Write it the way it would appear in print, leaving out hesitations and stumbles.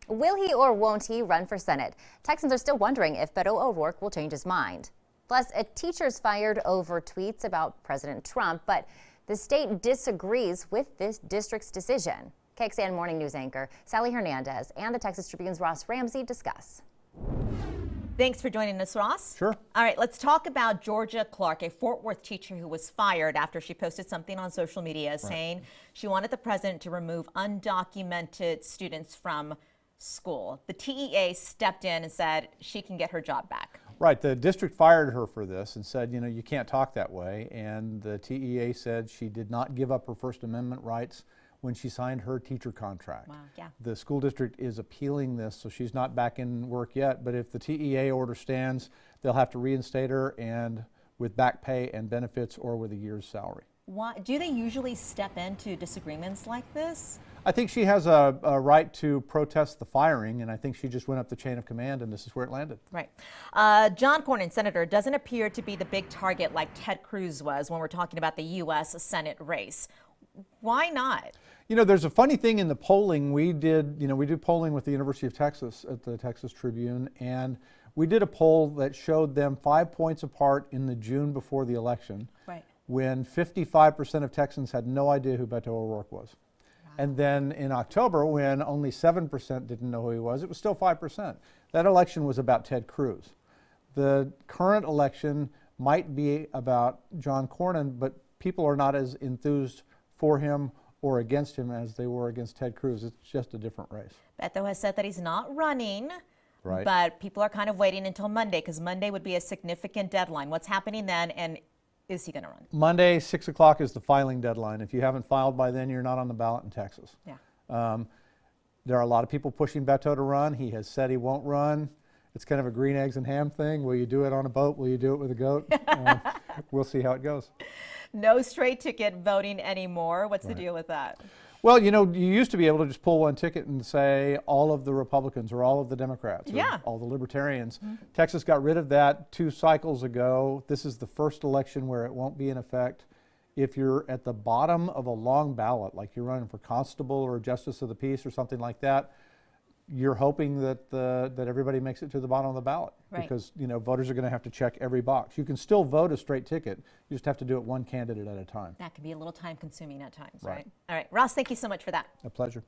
Will he or won't he run for Senate? Texans are still wondering if Beto O'Rourke will change his mind. Plus, a teacher's fired over tweets about President Trump, but the state disagrees with this district's decision. KXAN Morning News anchor Sally Hernandez and the Texas Tribune's Ramsey discuss. Thanks for joining us, Ross. Sure. All right, let's talk about Georgia Clark, a Fort Worth teacher who was fired after she posted something on social media saying she wanted the president to remove undocumented students from school. The TEA stepped in and said she can get her job back. Right. The district fired her for this and said, you can't talk that way. And the TEA said she did not give up her First Amendment rights when she signed her teacher contract. Wow, yeah. The school district is appealing this, so she's not back in work yet. But if the TEA order stands, they'll have to reinstate her and with back pay and benefits or with a year's salary. Why do they usually step into disagreements like this? I think she has a right to protest the firing, and I think she just went up the chain of command, and this is where it landed. Right. John Cornyn, Senator, doesn't appear to be the big target like Ted Cruz was when we're talking about the U.S. Senate race. Why not? There's a funny thing in the polling. We do polling with the University of Texas at the Texas Tribune, and we did a poll that showed them 5 points apart in the June before the election, when 55% of Texans had no idea who Beto O'Rourke was. And then in October, when only 7% didn't know who he was, it was still 5%. That election was about Ted Cruz. The current election might be about John Cornyn, but people are not as enthused for him or against him as they were against Ted Cruz. It's just a different race. Beto has said that he's not running, right, but people are kind of waiting until Monday because Monday would be a significant deadline. What's happening then, and is he going to run? Monday, 6 o'clock is the filing deadline. If you haven't filed by then, you're not on the ballot in Texas. Yeah. There are a lot of people pushing Beto to run. He has said he won't run. It's kind of a green eggs and ham thing. Will you do it on a boat? Will you do it with a goat? We'll see how it goes. No straight ticket voting anymore. What's the deal with that? Well, you used to be able to just pull one ticket and say all of the Republicans or all of the Democrats or all the Libertarians. Texas got rid of that 2 cycles ago. This is the first election where it won't be in effect. If you're at the bottom of a long ballot, like you're running for constable or justice of the peace or something like that, you're hoping that that everybody makes it to the bottom of the ballot, because voters are going to have to check every box. You can still vote a straight ticket. You just have to do it one candidate at a time. That can be a little time consuming at times, right? All right, Ross, thank you so much for that. A pleasure.